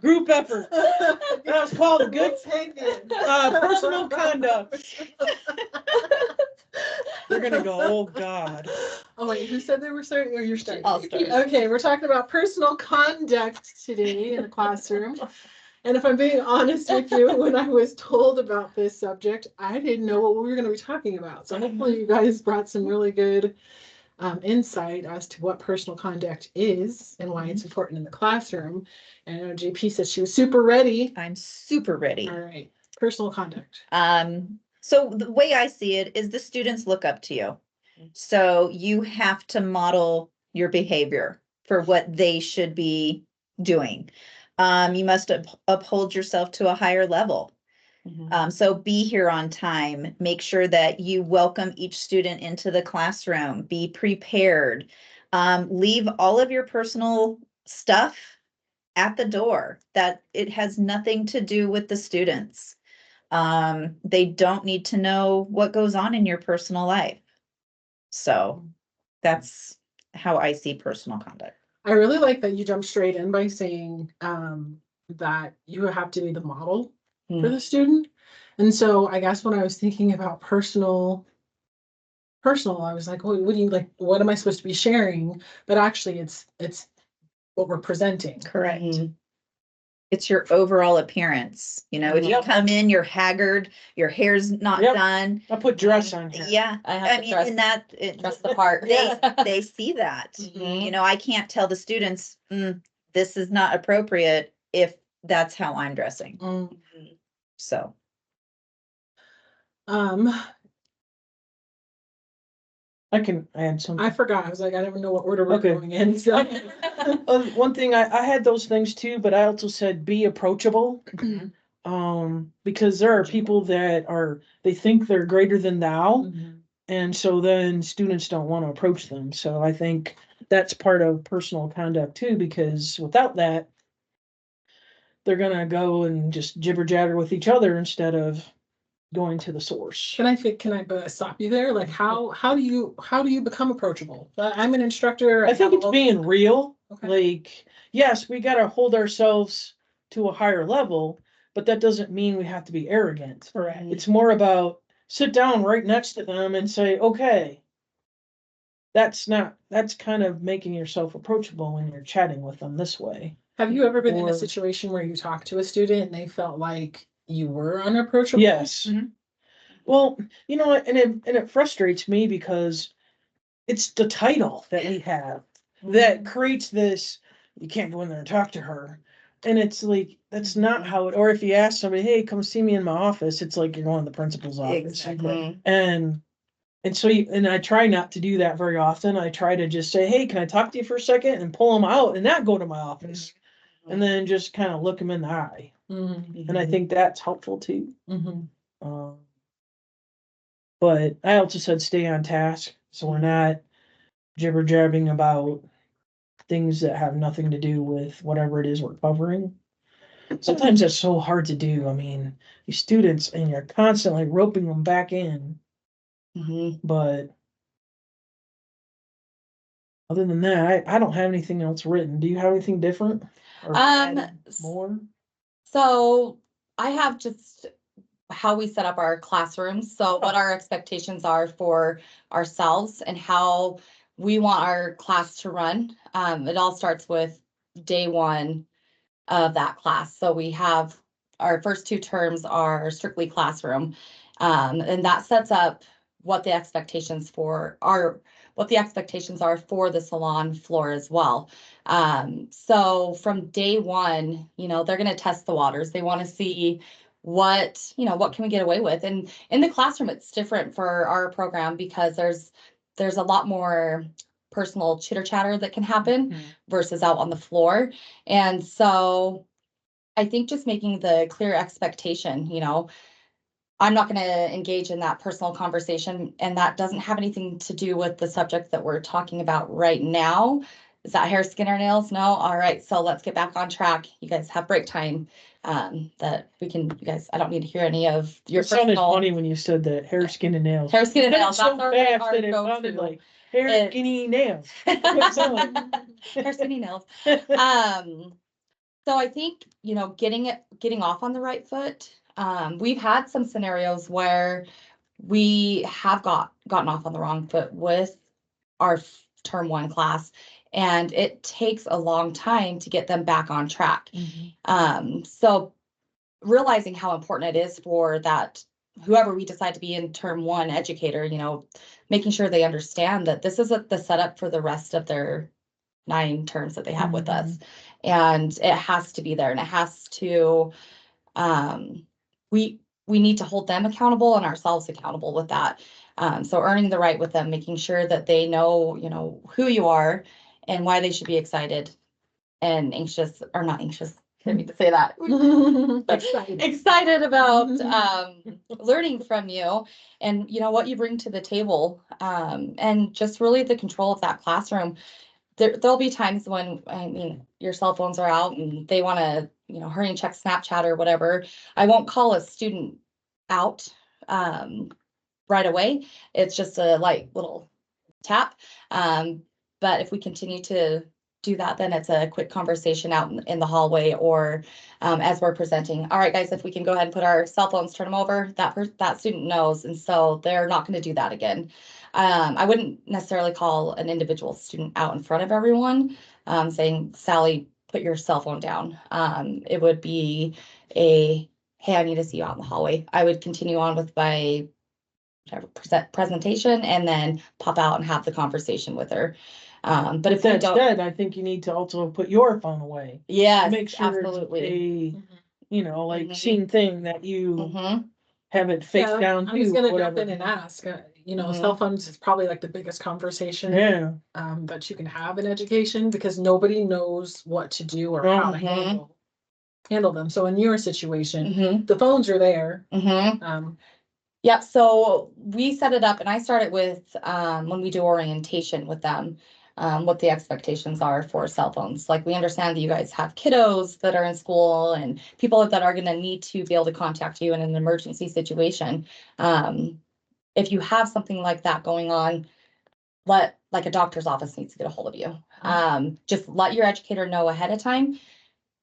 Group effort. That was called a good personal conduct. They're gonna go, oh God. Oh wait, who said they were starting? Or you're starting? I'll start. Okay, we're talking about personal conduct today in the classroom. And if I'm being honest with you, when I was told about this subject, I didn't know what we were going to be talking about. So hopefully you guys brought some really good insight as to what personal conduct is and why it's important in the classroom. And I know JP said she was super ready. I'm super ready. All right, personal conduct. So the way I see it is the students look up to you. So you have to model your behavior for what they should be doing. You must uphold yourself to a higher level. So be here on time. Make sure that you welcome each student into the classroom. Be prepared. Leave all of your personal stuff at the door. That it has nothing to do with the students. They don't need to know what goes on in your personal life. So that's how I see personal conduct. I really like that you jumped straight in by saying that you have to be the model for the student. And so I guess when I was thinking about personal, I was like, what do you like? What am I supposed to be sharing? But actually it's what we're presenting. Correct. It's your overall appearance. You know, if you come in, you're haggard, your hair's not done. I put dress on here. Yeah. I mean, and that dress the part. They see that. You know, I can't tell the students, this is not appropriate if that's how I'm dressing. So. I can add something. I forgot. I was like, I don't know what order we're going in. So. One thing, I had those things too, but I also said be approachable. Because there are people that they think they're greater than thou. And so then students don't want to approach them. So I think that's part of personal conduct too, because without that, they're going to go and just jibber jabber with each other instead of going to the source. Can I stop you there? Like how do you become approachable? I'm an instructor. I think it's being real. Okay. Like, yes, we got to hold ourselves to a higher level, but that doesn't mean we have to be arrogant. Correct. It's more about sit down right next to them and say, okay, that's kind of making yourself approachable when you're chatting with them this way. Have you ever been in a situation where you talked to a student and they felt like you were unapproachable? Yes. Well, you know, and it frustrates me because it's the title that we have that creates this, you can't go in there and talk to her. And it's like, that's not how it, or if you ask somebody, hey, come see me in my office, it's like you're going to the principal's office. Exactly. And so, and I try not to do that very often. I try to just say, hey, can I talk to you for a second, and pull them out and not go to my office and then just kind of look them in the eye. And I think that's helpful too. But I also said stay on task, so we're not jibber jabbing about things that have nothing to do with whatever it is we're covering. Sometimes that's so hard to do. I mean, these students, and you're constantly roping them back in. But other than that, I don't have anything else written. Do you have anything different? Or more? So I have just how we set up our classrooms. So what our expectations are for ourselves and how we want our class to run. It all starts with day one of that class. So we have our first two terms are strictly classroom. And that sets up what the expectations are for the salon floor as well. So from day one, they're going to test the waters. They want to see what can we get away with. And in the classroom, it's different for our program because there's a lot more personal chitter chatter that can happen versus out on the floor. And so I think just making the clear expectation, I'm not going to engage in that personal conversation, and that doesn't have anything to do with the subject that we're talking about right now. Is that hair, skin, or nails? No? All right, so let's get back on track. You guys have break time. That we can, you guys, I don't need to hear any of your personal. It sounded funny when you said that, hair, skin, and nails. Hair, skin, and nails. That's so fast that it sounded like hair, skinny, nails. Hair, skinny, nails. So I think, getting off on the right foot. We've had some scenarios where we have gotten off on the wrong foot with our term 1 class, and it takes a long time to get them back on track. So realizing how important it is for that, whoever we decide to be in term 1 educator, making sure they understand that this isn't the setup for the rest of their 9 terms that they have with us. And it has to be there, and it has to, we need to hold them accountable and ourselves accountable with that. So earning the right with them, making sure that they know, who you are and why they should be excited and anxious, or not anxious, I need to say that. Excited about learning from you and what you bring to the table, and just really the control of that classroom. There'll be times when, your cell phones are out and they want to, hurry and check Snapchat or whatever. I won't call a student out right away. It's just a light little tap. But if we continue to do that, then it's a quick conversation out in the hallway, or as we're presenting. All right, guys, if we can go ahead and put our cell phones, turn them over, that student knows, and so they're not going to do that again. I wouldn't necessarily call an individual student out in front of everyone, saying, Sally, put your cell phone down. It would be hey, I need to see you out in the hallway. I would continue on with my presentation and then pop out and have the conversation with her. But if that said, I think you need to also put your phone away. Yeah, Make sure absolutely. it's same thing that you have it face down I was to gonna whatever. jump in and ask, cell phones is probably like the biggest conversation that you can have in education, because nobody knows what to do or how to handle them. So in your situation, the phones are there. Yep. So we set it up, and I started with when we do orientation with them, what the expectations are for cell phones. Like, we understand that you guys have kiddos that are in school and people that are going to need to be able to contact you in an emergency situation. If you have something like that going on, like a doctor's office needs to get a hold of you. Just let your educator know ahead of time.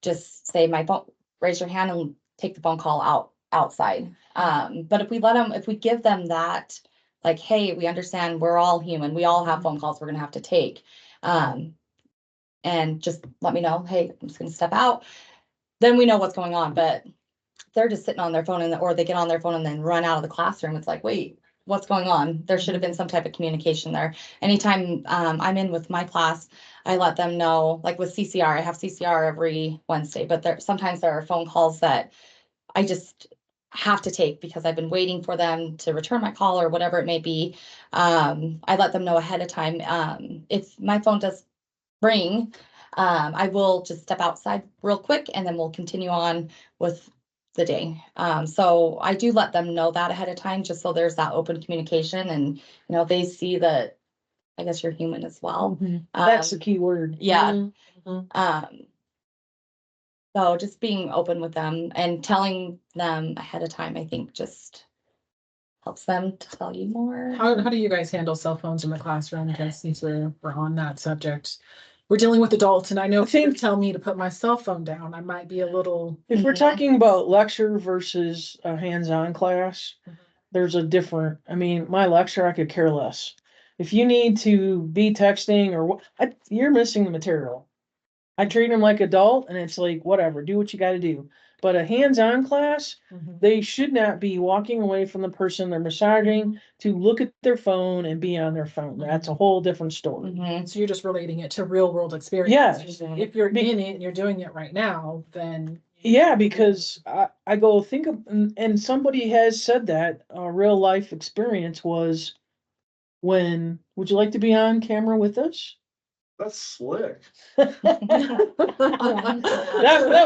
Just say, my phone, raise your hand and take the phone call outside. But if we give them that, like, hey, we understand we're all human. We all have phone calls we're gonna have to take. And just let me know, hey, I'm just gonna step out. Then we know what's going on, but they're just sitting on their phone or they get on their phone and then run out of the classroom. It's like, wait, what's going on? There should have been some type of communication there. Anytime I'm in with my class, I let them know, like with CCR, I have CCR every Wednesday, but sometimes there are phone calls that I just have to take because I've been waiting for them to return my call or whatever it may be. I let them know ahead of time. If my phone does ring, I will just step outside real quick and then we'll continue on with the day. So I do let them know that ahead of time, just so there's that open communication and, they see that, I guess, you're human as well. That's the key word. Yeah. So just being open with them and telling them ahead of time, I think just helps them to tell you more. How do you guys handle cell phones in the classroom? Because since we're on that subject, we're dealing with adults, and I know if you tell me to put my cell phone down, I might be a little. If we're talking about lecture versus a hands-on class, there's a different. My lecture, I could care less. If you need to be texting or what, you're missing the material. I treat them like adult, and it's like, whatever, do what you got to do. But a hands-on class, they should not be walking away from the person they're massaging to look at their phone and be on their phone. That's a whole different story. So you're just relating it to real world experience. Yes. If you're in it and you're doing it right now, then. Yeah, because I go think of, and somebody has said that a real life experience was when, would you like to be on camera with us? That's slick. That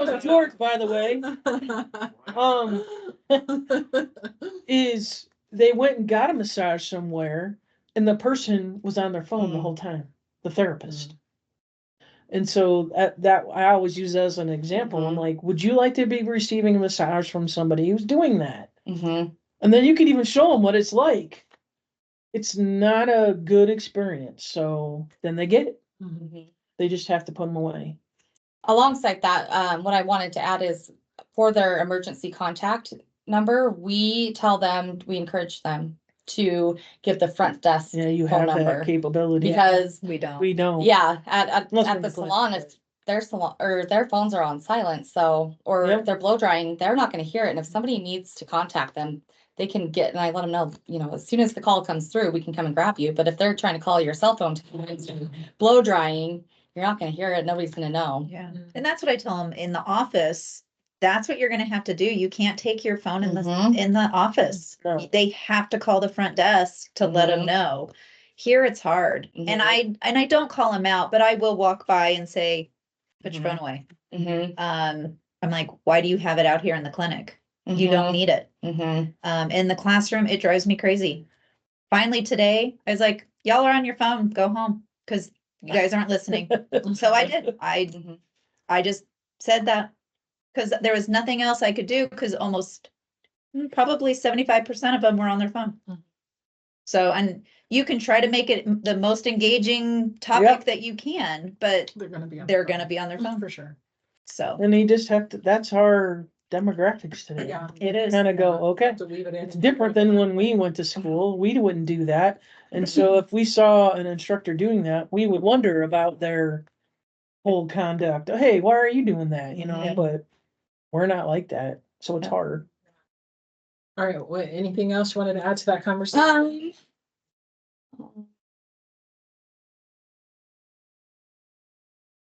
was George, by the way. Is they went and got a massage somewhere, and the person was on their phone the whole time, the therapist. And so that I always use that as an example. I'm like, would you like to be receiving a massage from somebody who's doing that? And then you can even show them what it's like. It's not a good experience, so then they get it. They just have to put them away. alongside that, what I wanted to add is for their emergency contact number, we encourage them to give the front desk Yeah, you phone have that number. capability. Because, We don't. We don't. yeah, Unless we're at in the the class. salon, if their salon, or their phones are on silent, so, or Yep. if they're blow drying, they're not gonna hear it, and if somebody needs to contact them, they can get, and I let them know, you know, as soon as the call comes through, we can come and grab you, but if they're trying to call your cell phone to blow drying, you're not gonna hear it, nobody's gonna know. Yeah, and that's what I tell them in the office. That's what you're gonna have to do. You can't take your phone in Mhm. in the office. No. They have to call the front desk to let them Mhm. know. Here it's hard, and Mhm. I don't call them out, but I will walk by and say, "Put your Mhm. phone away." Mhm. I'm like, "Why do you have it out here in the clinic? You don't need it." Mhm. In the classroom, it drives me crazy. Finally today, I was like, "Y'all are on your phone. Go home because you guys aren't listening." So I did. Mhm. I just said that because there was nothing else I could do because almost probably 75% of them were on their phone. Mhm. So, and you can try to make it the most engaging topic Yep. that you can, but They're gonna be on. they're their gonna be on their phone, phone. for sure. So And they just have to, that's our demographics today. Yeah. it is. Kind of go, okay. Have to leave it in. It's different than when we went to school. We wouldn't do that. And so if we saw an instructor doing that, we would wonder about their whole conduct. Hey, why are you doing that? You know, Yeah. but we're not like that. So it's Yeah. hard. All right, what, anything else you wanted to add to that conversation?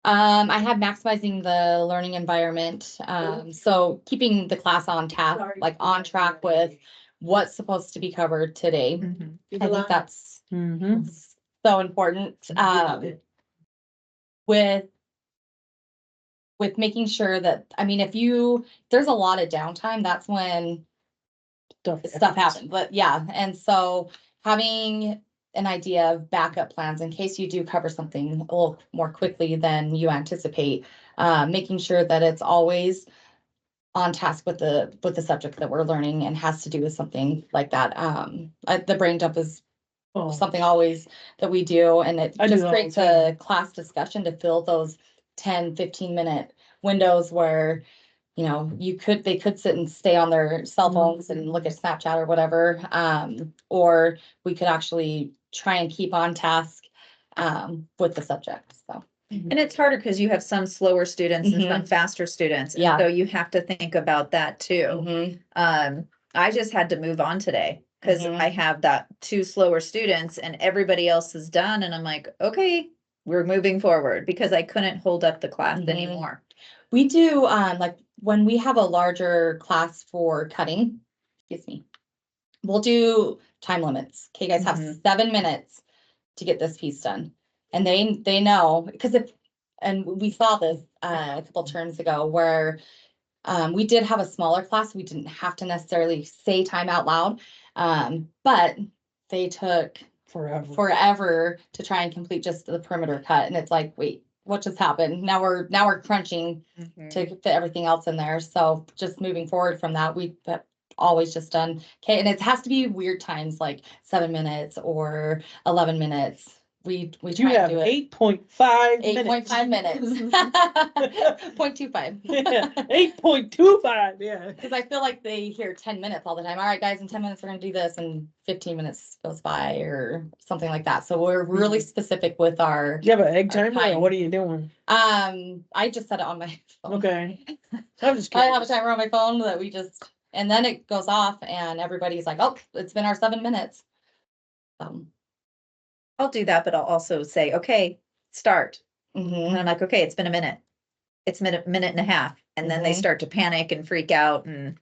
I have maximizing the learning environment, so keeping the class on task, like on track with what's supposed to be covered today. Mhm. I think that's Mm-hmm. so important, with making sure that, I mean, there's a lot of downtime, that's when stuff happens, but yeah, and so having an idea of backup plans in case you do cover something a little more quickly than you anticipate, making sure that it's always on task with the subject that we're learning and has to do with something like that. The brain dump is Oh, something always that we do, and it I do just that all the creates a class discussion to fill those 10-15 minute windows where, you know, they could sit and stay on their cell phones and look at Snapchat or whatever. Or we could actually try and keep on task with the subject, so. And it's harder because you have some slower students and some faster students. And Yeah. so you have to think about that too. Mhm. I just had to move on today because I have that two slower students and everybody else is done. And I'm like, okay, we're moving forward because I couldn't hold up the class Mhm. anymore. We do, like, when we have a larger class for cutting, excuse me, we'll do time limits. Okay, you guys have Mhm. 7 minutes to get this piece done. And they know, because and we saw this a couple terms ago where we did have a smaller class. We didn't have to necessarily say time out loud. But they took forever to try and complete just the perimeter cut. And it's like, wait, what just happened? Now we're crunching to fit everything else in there. So just moving forward from that, we've always just done, okay, and it has to be weird times like 7 minutes or 11 minutes. We You try have to do it 8.5 8.5 minutes. minutes. 0.25. 8.25, yeah. Because I feel like they hear 10 minutes all the time. All right, guys, in 10 minutes, we're gonna do this, and 15 minutes goes by or something like that. So we're really specific with our, Do you have an egg Our timer or time. what are you doing? I just set it on my phone. Okay. I'm just I have a curious. timer on my phone that and then it goes off and everybody's like, oh, it's been our 7 minutes. I'll do that, but I'll also say, okay, start. And Mhm. then I'm like, okay, it's been a minute. It's minute and a half. And then they Mhm. start to panic and freak out and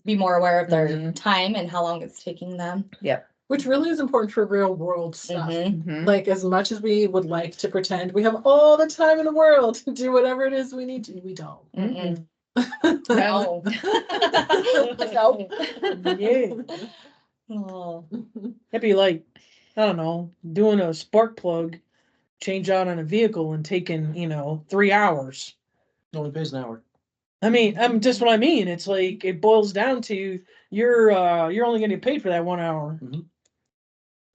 Be more aware of their Mhm. time and how long it's taking them. yep. Which really is important for real world stuff. Mhm. Mhm. Like, as much as we would like to pretend we have all the time in the world to do whatever it is we need to, we don't. Mm-mm. No. No. Yeah. Oh. It'd be like, I don't know, doing a spark plug change out on a vehicle and taking, 3 hours. Only pays an hour. I mean, I'm just what I mean. It's like it boils down to you're only gonna get paid for that 1 hour.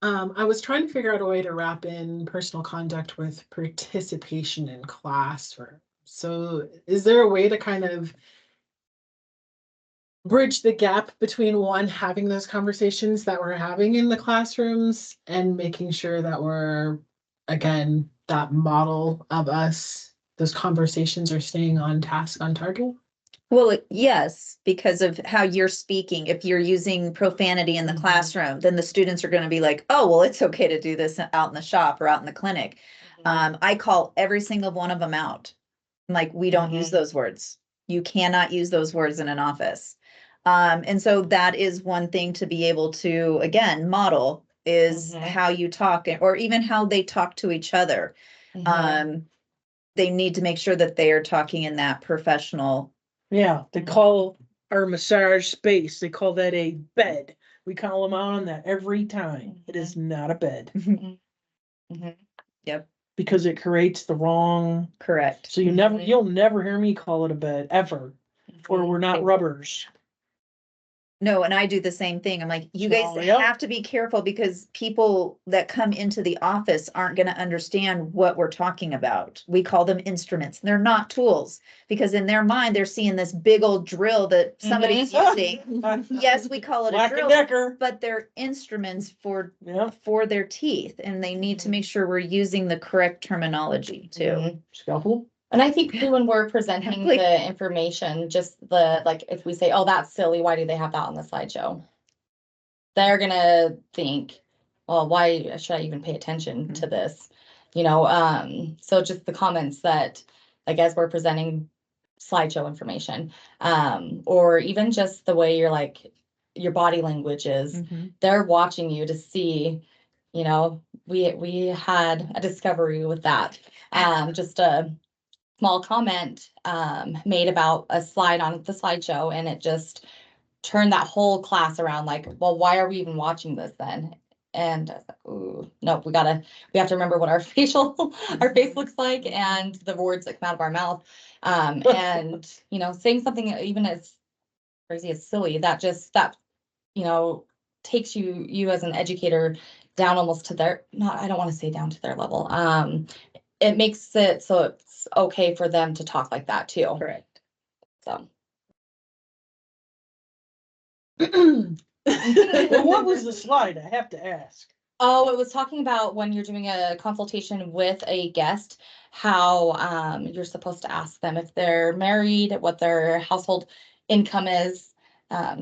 I was trying to figure out a way to wrap in personal conduct with participation in class or So is there a way to kind of bridge the gap between one, having those conversations that we're having in the classrooms and making sure that we're, again, that model of us, those conversations are staying on task, on target? Well, yes, because of how you're speaking. If you're using profanity in the Mhm. classroom, then the students are going to be like, oh, well, it's okay to do this out in the shop or out in the clinic. I call every single one of them out. I'm like, we don't use those words. You cannot use those words in an office. And so that is one thing to be able to, again, model is Mhm. how you talk or even how they talk to each other. Mhm. They need to make sure that they are talking in that professional. Yeah, they call our massage space, they call that a bed. We call them out on that every time. It is not a bed Mhm. Yep, because it creates the wrong. correct. So you'll never hear me call it a bed ever, or we're not rubbers. No, and I do the same thing. I'm like, you guys So, yep. have to be careful because people that come into the office aren't going to understand what we're talking about. We call them instruments. They're not tools because in their mind, they're seeing this big old drill that somebody's using. Yes, we call it a Black and drill, Decker. but they're instruments for Yep. their teeth, and they need to make sure we're using the correct terminology too. Mhm. Scalpel. And I think too, when we're presenting Like- the information, just like, if we say, oh, that's silly, why do they have that on the slideshow? They're gonna think, well, why should I even pay attention to this? So just the comments that, like, as we're presenting slideshow information, or even just the way your body language is, they're watching you to see, we had a discovery with that. Just a small comment made about a slide on the slideshow, and it just turned that whole class around, like, well, why are we even watching this then? And I was like, ooh, no, we have to remember what our face looks like and the words that come out of our mouth. And saying something even as crazy as silly, that takes you as an educator down almost to their, not, I don't want to say down to their level. It makes it so it's okay for them to talk like that too. Correct. So. Well, what was the slide? I have to ask. Oh, it was talking about when you're doing a consultation with a guest, how you're supposed to ask them if they're married, what their household income is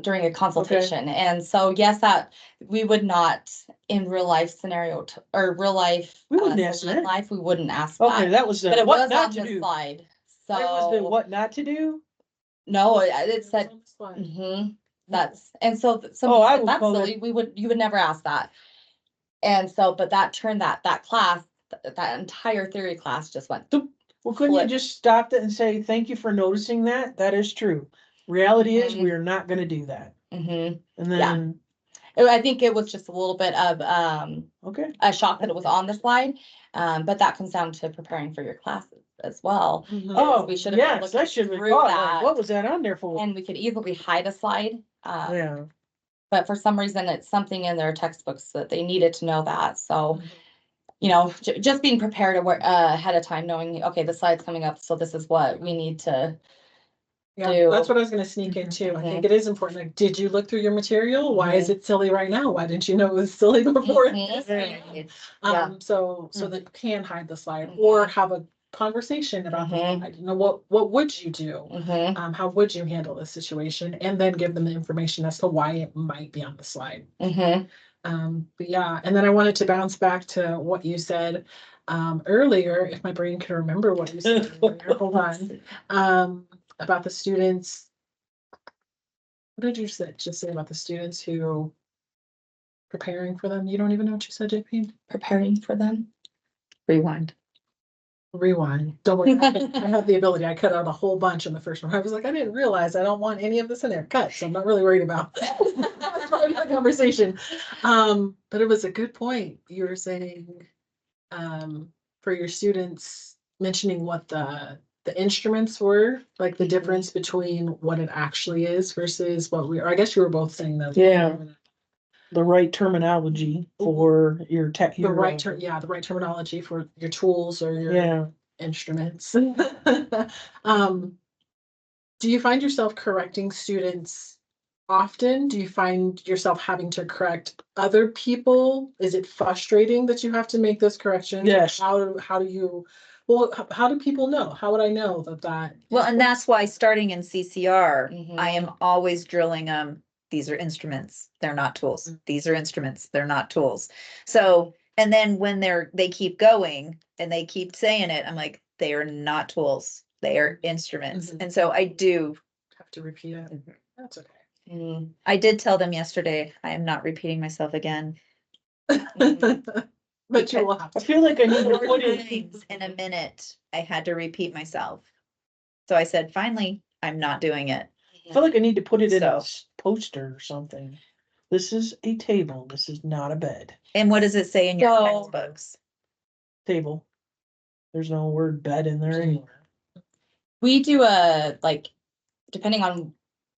during a consultation. And so, yes, that we would not in real life scenario or real life We wouldn't ask that. life, we wouldn't ask Okay, that. that was But it what was not on to the do. slide. That was the So what not to do. no, it said. That's and so Oh, I said, would that's call silly. You would never ask that. And so, but that turned that class, that entire theory class just went. Doop, Well, couldn't you flip. just stop it and say, thank you for noticing that? That is true. Reality is Mhm. we are not gonna do that. Mhm. And then, I think it was just a little bit of okay. a shock that it was on the slide. But that comes down to preparing for your classes as well. Oh, we should have yes, looked that should have been through caught. that. Like, what was that on there for? And we could easily hide a slide. Yeah. But for some reason, it's something in their textbooks that they needed to know that. So, just being prepared ahead of time, knowing, okay, the slide's coming up, so this is what we need to Yeah, do. that's what I was gonna sneak into. I think it is important. Like, did you look through your material? Why is it silly right now? Why didn't you know it was silly before? Mhm. So that you can hide the slide or have a conversation about the slide. What would you do? Mhm. How would you handle this situation? And then give them the information as to why it might be on the slide. Mhm. But yeah, and then I wanted to bounce back to what you said earlier, if my brain can remember what you said earlier. Hold on. About the students. What did you just say about the students who preparing for them? You don't even know what you said, JP? Preparing for them. Rewind. Rewind. Don't worry. I have the ability. I cut out a whole bunch in the first one. I was like, I didn't realize I don't want any of this in there. Cut. So I'm not really worried about the conversation. But it was a good point. You were saying for your students mentioning what the instruments were, like the difference between what it actually is versus what or I guess you were both saying that. Yeah. The right terminology for your tech. The right terminology for your tools or your instruments. Do you find yourself correcting students often? Do you find yourself having to correct other people? Is it frustrating that you have to make those corrections? Yes. How do you, well, how do people know? How would I know that? Well, and that's why starting in CCR, Mhm. I am always drilling them. These are instruments. They're not tools. These are instruments. They're not tools. So, and then when they keep going and they keep saying it, I'm like, they are not tools. They are instruments. Mhm. And so I do. have to repeat it. That's okay. Mm. I did tell them yesterday, I am not repeating myself again. But you will have I to. feel like I need to 4 put it, times in a minute, I had to repeat myself. So I said, finally, I'm not doing it. I feel like I need to put it in a So- poster or something. This is a table. This is not a bed. And what does it say in your So- textbooks? Table. There's no word bed in there anywhere. We do like, depending on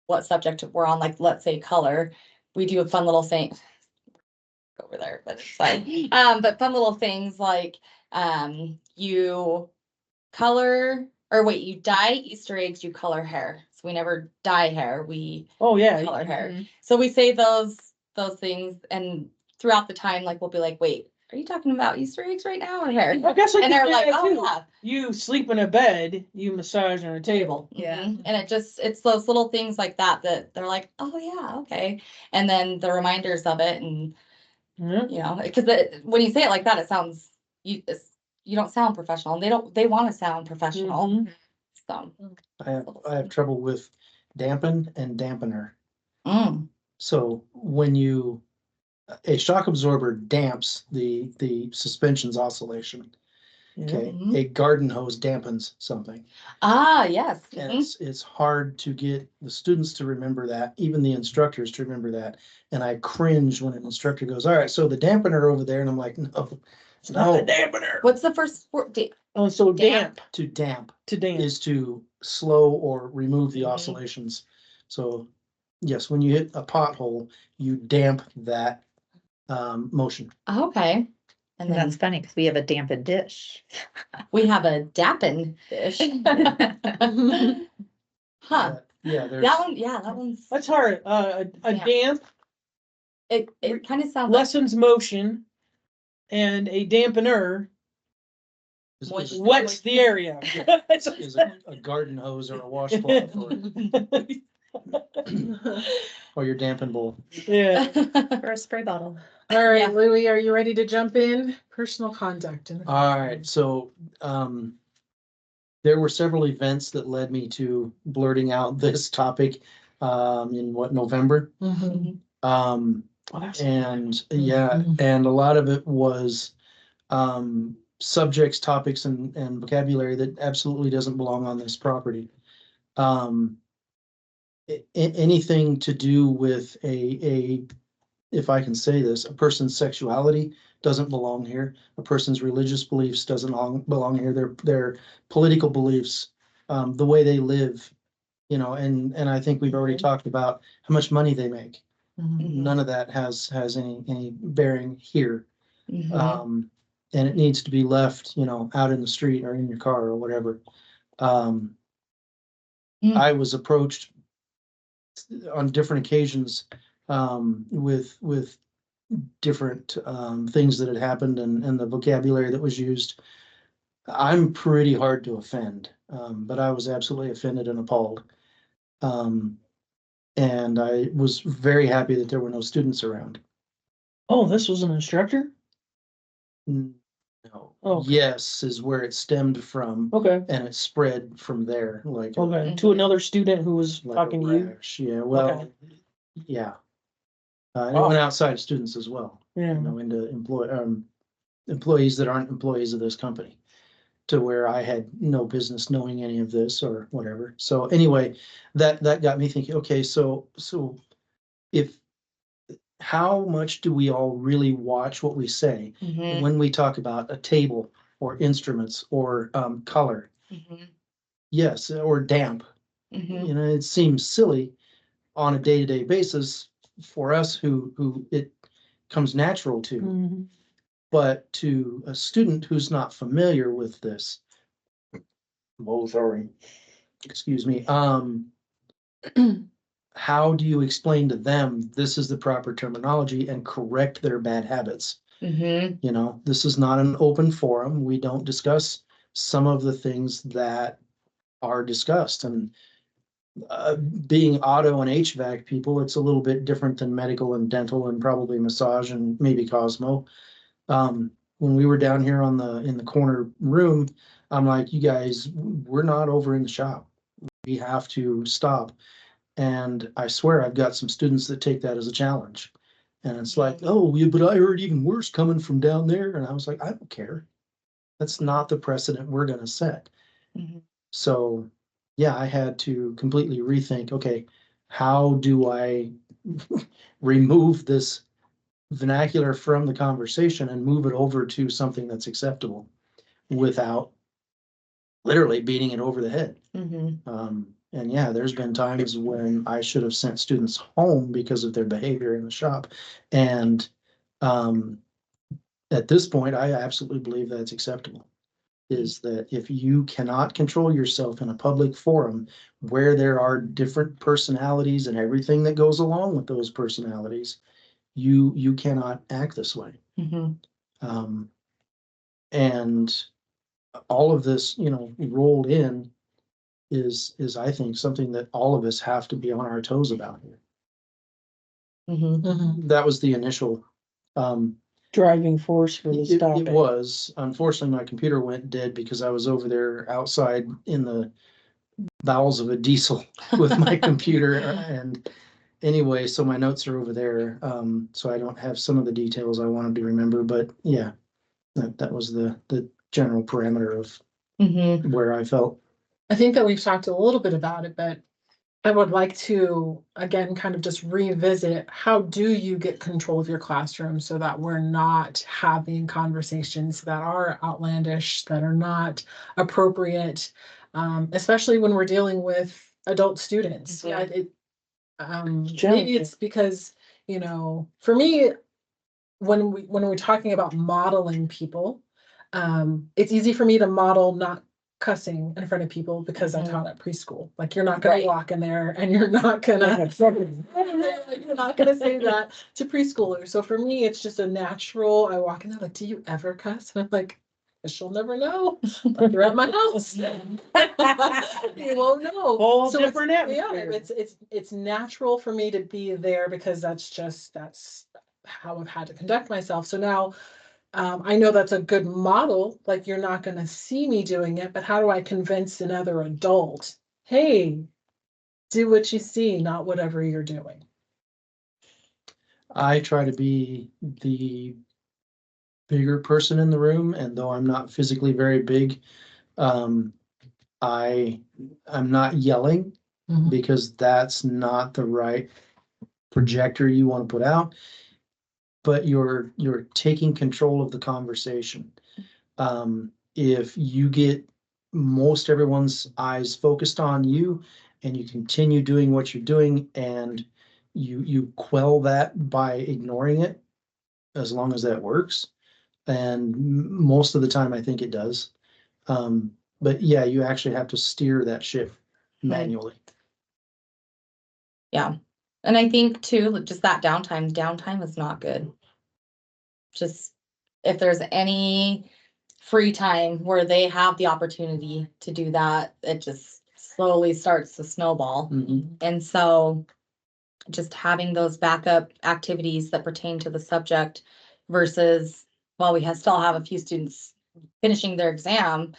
what subject we're on, like, let's say color, we do a fun little thing. Over there, but it's fine. But fun little things like, you color, or wait, you dye Easter eggs, you color hair. So we never dye hair, we Oh, yeah. color hair. Mhm. So we say those things, and throughout the time, like, we'll be like, wait, are you talking about Easter eggs right now or hair? I guess I And could they're say like, that oh, too. yeah. You sleep in a bed, you massage on a table. Yeah. Mhm. And it's those little things like that they're like, oh yeah, okay. And then the reminders of it, and Yeah. because when you say it like that, it sounds, you don't sound professional. They want to sound professional. Mhm. So. I have trouble with dampen and dampener. Mm. So when a shock absorber damps the suspension's oscillation. Yeah. Okay, Mhm. a garden hose dampens something. Ah, yes. And Mhm. it's hard to get the students to remember that, even the instructors to remember that. And I cringe when an instructor goes, all right, so the dampener over there, and I'm like, no, It's not a no, dampener. What's the first word? Oh, so Damp. damp to damp to damp. is to slow or remove the Mhm. oscillations. So yes, when you hit a pothole, you damp that motion. Okay. And And then that's funny because we have a dampened dish. we have a dappen dish. Huh. Yeah, there's. That one, yeah, that one's, That's hard. A Yeah. damp it kind of sounds like lessens motion, and a dampener moist. wets the area. Is a garden hose or a washcloth or your damping bowl. Yeah. Or a spray bottle. All right, Yeah. Louis, are you ready to jump in? Personal conduct. All right, so there were several events that led me to blurting out this topic in November. Mhm. Oh, that's And yeah, and a lot of it was subjects, topics, and vocabulary that absolutely doesn't belong on this property. Anything to do with if I can say this, a person's sexuality doesn't belong here. A person's religious beliefs doesn't belong here. Their political beliefs, the way they live, and I think we've already talked about how much money they make. None of that has any bearing here. Mhm. And it needs to be left, out in the street or in your car or whatever. I was approached on different occasions with different things that had happened and the vocabulary that was used. I'm pretty hard to offend, but I was absolutely offended and appalled. And I was very happy that there were no students around. Oh, this was an instructor? No. Oh. Yes, is where it stemmed from, Okay. and it spread from there, like Okay. To another student who was like talking to you? rash. Yeah, well, Okay. yeah. And it went outside students as well, Yeah. into employees that aren't employees of this company, to where I had no business knowing any of this or whatever. So anyway, that got me thinking, okay, so if how much do we all really watch what we say Mhm. when we talk about a table or instruments or color? Mhm. Yes, or damp. Mhm. It seems silly on a day-to-day basis for us who it comes natural to. Mhm. But to a student who's not familiar with this, Oh, sorry. excuse me, how do you explain to them this is the proper terminology and correct their bad habits? Mm-hmm. You know, this is not an open forum. We don't discuss some of the things that are discussed. And being auto and HVAC people, it's a little bit different than medical and dental and probably massage and maybe Cosmo. When we were down here in the corner room, I'm like, you guys, we're not over in the shop. We have to stop. And I swear I've got some students that take that as a challenge. And it's like, oh, yeah, but I heard even worse coming from down there. And I was like, I don't care. That's not the precedent we're gonna set. Mhm. So, yeah, I had to completely rethink, okay, how do I remove this vernacular from the conversation and move it over to something that's acceptable without literally beating it over the head? Mm-hmm. And yeah, there's been times when I should have sent students home because of their behavior in the shop. And um, at this point, I absolutely believe that's acceptable. Is that if you cannot control yourself in a public forum where there are different personalities and everything that goes along with those personalities, you cannot act this way. Mm-hmm. And all of this, you know, rolled in is I think something that all of us have to be on our toes about here. Mm-hmm. That was the initial Driving force for the it stopping. was. Unfortunately, my computer went dead because I was over there outside in the bowels of a diesel with my computer. And anyway, so my notes are over there. So I don't have some of the details I wanted to remember, but yeah, that was the general parameter of Mm-hmm. where I felt. I think that we've talked a little bit about it, but I would like to, again, kind of just revisit, how do you get control of your classroom so that we're not having conversations that are outlandish, that are not appropriate, especially when we're dealing with adult students. Mhm. Yeah, maybe challenging. it's because, you know, for me, when we're talking about modeling people, it's easy for me to model not cussing in front of people because I Mhm. taught at preschool. Like, you're not gonna Right. walk in there and you're not gonna you're not gonna say that to preschoolers. So for me, it's just a natural. I walk in there like, do you ever cuss? And I'm like, she'll never know. Like, you're at my house. You won't know. Whole So different yeah, atmosphere. it's natural for me to be there because that's how I've had to conduct myself. So now I know that's a good model. Like, you're not going to see me doing it, but how do I convince another adult, hey, do what you see, not whatever you're doing? I try to be the bigger person in the room, and though I'm not physically very big, um, I'm not yelling because that's not the right projector you want to put out, but you're taking control of the conversation. If you get most everyone's eyes focused on you and you continue doing what you're doing and you quell that by ignoring it, as long as that works. And most of the time I think it does. But yeah, you actually have to steer that ship manually. Yeah. And I think too, just that downtime is not good. Just if there's any free time where they have the opportunity to do that, it just slowly starts to snowball. Mhm. And so just having those backup activities that pertain to the subject versus while we still have a few students finishing their exam,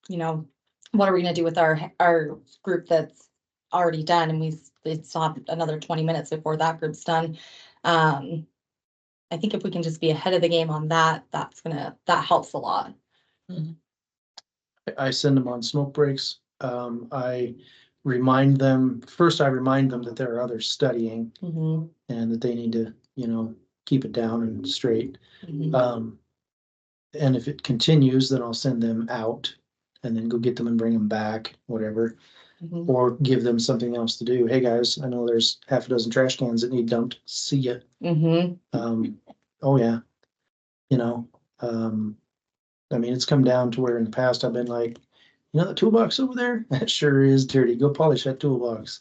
you know, what are we gonna do with our group that's already done and they still have another 20 minutes before that group's done. I think if we can just be ahead of the game on that, that helps a lot. I send them on smoke breaks. I remind them, first I remind them that there are others studying Mhm, and that they need to, you know, keep it down and straight. mhm, And if it continues, then I'll send them out and then go get them and bring them back, whatever, mhm. or give them something else to do. Hey, guys, I know there's half a dozen trash cans that need dumped. See ya. Mhm, Oh yeah, you know, I mean, it's come down to where in the past I've been like, you know, the toolbox over there, that sure is dirty. Go polish that toolbox,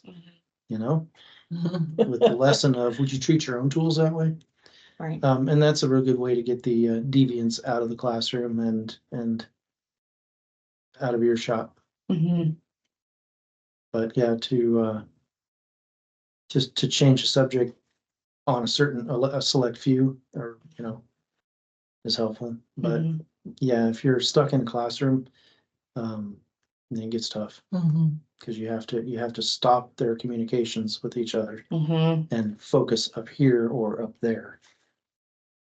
you know, with the lesson of, would you treat your own tools that way? Right. And that's a real good way to get the deviance out of the classroom and out of earshot. Mhm. But yeah, to just to change the subject on a select few, or you know, is helpful. But Mhm. yeah, if you're stuck in a classroom, then it gets tough Mhm. because you have to stop their communications with each other Mhm. and focus up here or up there.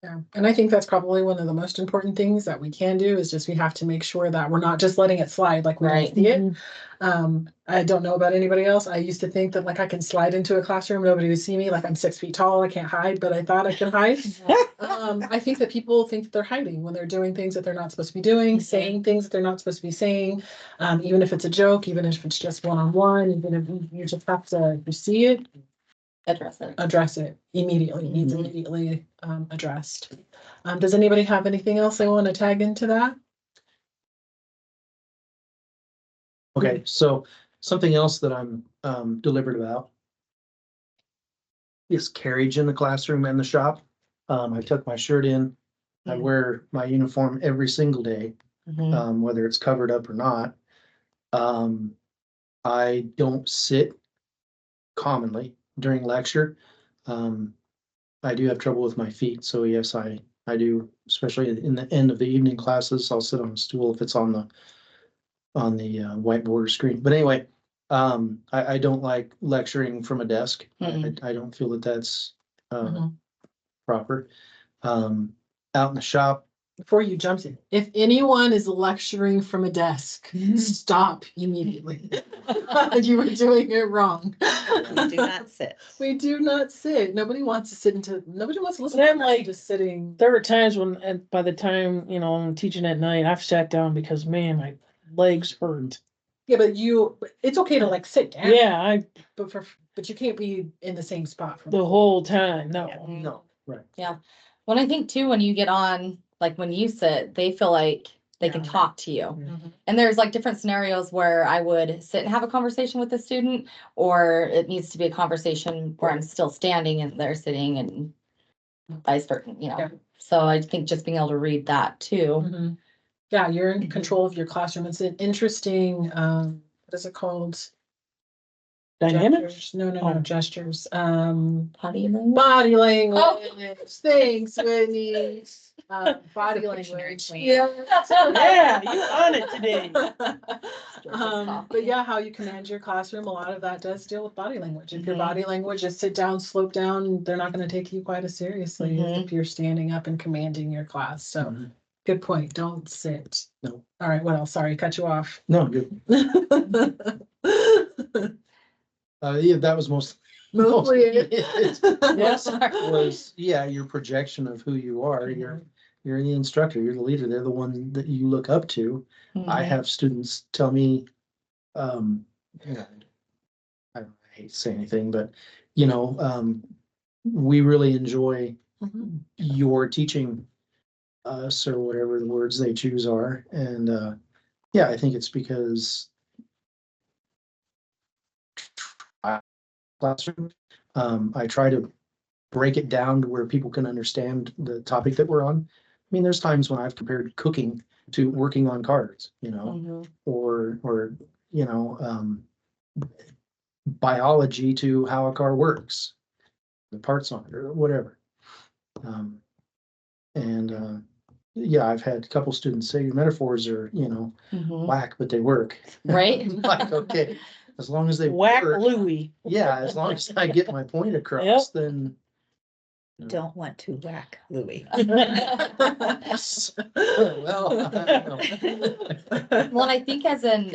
Yeah, and I think that's probably one of the most important things that we can do is just we have to make sure that we're not just letting it slide like we don't Right. see it. I don't know about anybody else. I used to think that like I can slide into a classroom, nobody would see me, like I'm 6 feet tall, I can't hide, but I thought I could hide. I think that people think that they're hiding when they're doing things that they're not supposed to be doing, saying things that they're not supposed to be saying. Even if it's a joke, even if it's just one-on-one, even if you just have to, if you see it, Address it. address it immediately, it needs Mhm. immediately addressed. Does anybody have anything else they want to tag into that? Okay, so something else that I'm deliberate about is carriage in the classroom and the shop. I tuck my shirt in. I wear my uniform every single day, Mhm. whether it's covered up or not. I don't sit commonly during lecture. Um, I do have trouble with my feet, so yes, I do, especially in the end of the evening classes. I'll sit on a stool if it's on the whiteboard screen. But anyway, I don't like lecturing from a desk. I don't feel that that's Mhm. proper. Out in the shop, Before you jump in, if anyone is lecturing from a desk, stop immediately. You were doing it wrong. We do not sit. We do not sit. Nobody wants to sit nobody wants to listen But to I'm like- just sitting. There were times when, and by the time, you know, I'm teaching at night, I've sat down because man, my legs hurt. Yeah, but it's okay to like sit down. Yeah, But you can't be in the same spot for the whole time, no. no, right. Yeah. Well, I think too, when you get on, like when you sit, they feel like they can Yeah. talk to you. Mhm. And there's like different scenarios where I would sit and have a conversation with the student, or it needs to be a conversation where I'm still standing and they're sitting and vice versa, you know. Yeah. So I think just being able to read that too. Mhm. Yeah, you're in control of your classroom. It's an interesting, what is it called? Dynamics? Gestures. No, Oh. gestures. Body language. Body language. Oh. Thanks, Whitney. Body language. Yeah. Yeah, you on it today. But yeah, how you command your classroom, a lot of that does deal with body language. If your Mhm. body language is sit down, slope down, they're not gonna take you quite as seriously as Mhm. if you're standing up and commanding your class. So Mhm. good point. Don't sit. No. All right, what else? Sorry, cut you off. No, good. Yeah, that was Mostly it. Yes. was, yeah, your projection of who you are. You're the instructor, you're the leader, they're the one that you look up to. I Mhm. have students tell me, you know, I hate to say anything, but you know, we really enjoy Mhm. your teaching us, or whatever the words they choose are. And yeah, I think it's because classroom, I try to break it down to where people can understand the topic that we're on. I mean, there's times when I've compared cooking to working on cards, you know, Mhm. or you know, biology to how a car works, the parts on it, or whatever. Um, and yeah, I've had a couple students say your metaphors are, you know, Mhm. whack, but they work. Right? Like, okay, as long as they Whack work, Louie. yeah, as long as I get my point across, then. Don't want to whack Louis. Well, I don't know. Well, I think as an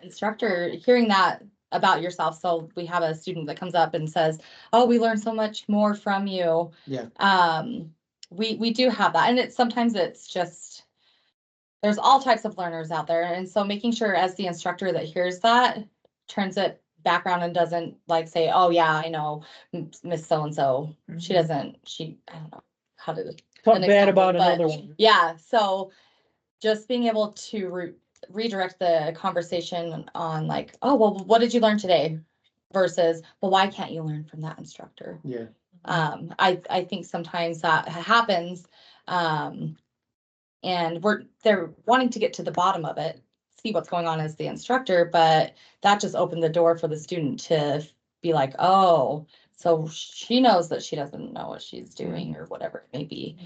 instructor, hearing that about yourself, so we have a student that comes up and says, "Oh, we learned so much more from you." Yeah. We do have that, and sometimes it's just there's all types of learners out there, and so making sure as the instructor that hears that turns it back around and doesn't like say, "Oh yeah, I know Miss So and So." She doesn't. I don't know how to Talk an bad example, about but another one. yeah, so just being able to redirect the conversation on like, oh, well, what did you learn today? Versus, well, why can't you learn from that instructor? Yeah. I think sometimes that happens. And they're wanting to get to the bottom of it, see what's going on as the instructor, but that just opened the door for the student to be like, oh, so she knows that she doesn't know what she's doing or whatever it may be.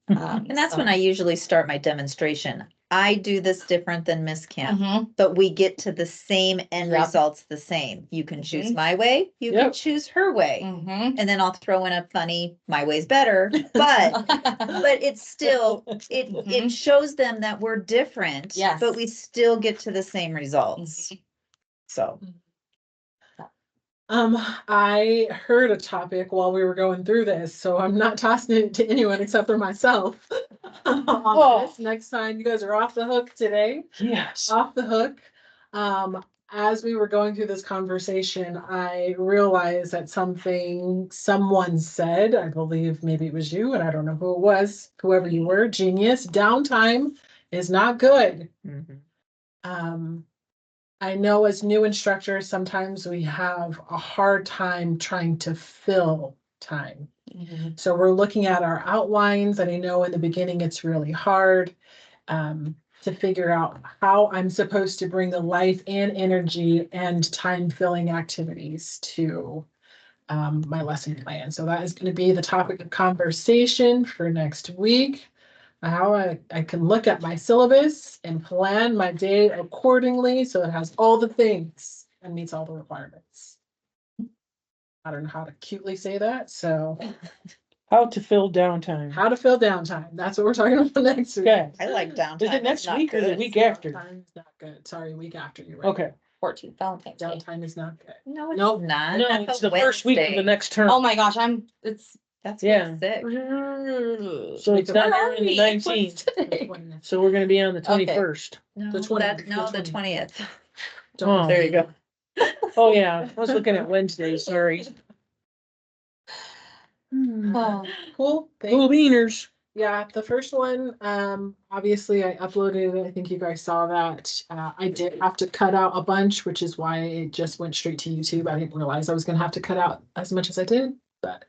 And that's when I usually start my demonstration. I do this different than Miss Kim, Mhm. but we get to the same end Yep. results the same. You can choose Mhm. my way, you can Yep. choose her way. Mhm. And then I'll throw in a funny, my way's better, but it's still, it Mhm. shows them that we're different. Yes. But we still get to the same results. So. I heard a topic while we were going through this, so I'm not tossing it to anyone except for myself. On this, next time you guys are off the hook today. Yes. Off the hook. As we were going through this conversation, I realized that someone said, I believe maybe it was you, and I don't know who it was, whoever you were, genius, downtime is not good. I know as new instructors, sometimes we have a hard time trying to fill time. Mhm. So we're looking at our outlines, and I know in the beginning it's really hard to figure out how I'm supposed to bring the life and energy and time filling activities to my lesson plan. So that is going to be the topic of conversation for next week. How I can look at my syllabus and plan my day accordingly so it has all the things and meets all the requirements. I don't know how to cutely say that, so How to fill downtime. how to fill downtime. That's what we're talking about next week. Okay. I like downtime. Is it It's next not week or the good. week after? Downtime is not good. Sorry, week after, you're right. Okay. 14th Valentine's Day. Downtime is not good. No, it's Nope. not. No, That's it's a the first week of the Wednesday. next term. Oh my gosh, That's Yeah. sick. So it's not Where are on the we? 19th. Today? So we're gonna be on the Okay. 21st. No, The 20th, that, no, the the 20th. Oh, There you go. Oh, yeah. I was looking at Wednesday, sorry. Oh. Cool. Thanks. Cool beaners. Yeah, the first one, obviously I uploaded it. I think you guys saw that. I did have to cut out a bunch, which is why it just went straight to YouTube. I didn't realize I was gonna have to cut out as much as I did, but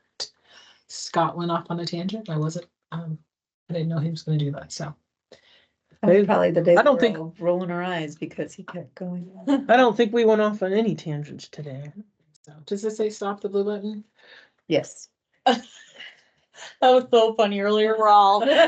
Scott went off on a tangent. I didn't know he was gonna do that, so. That was probably the day I don't we were think- all rolling our eyes because he kept going. I don't think we went off on any tangents today. Does this say stop the blue button? Yes. That was so funny earlier. We're all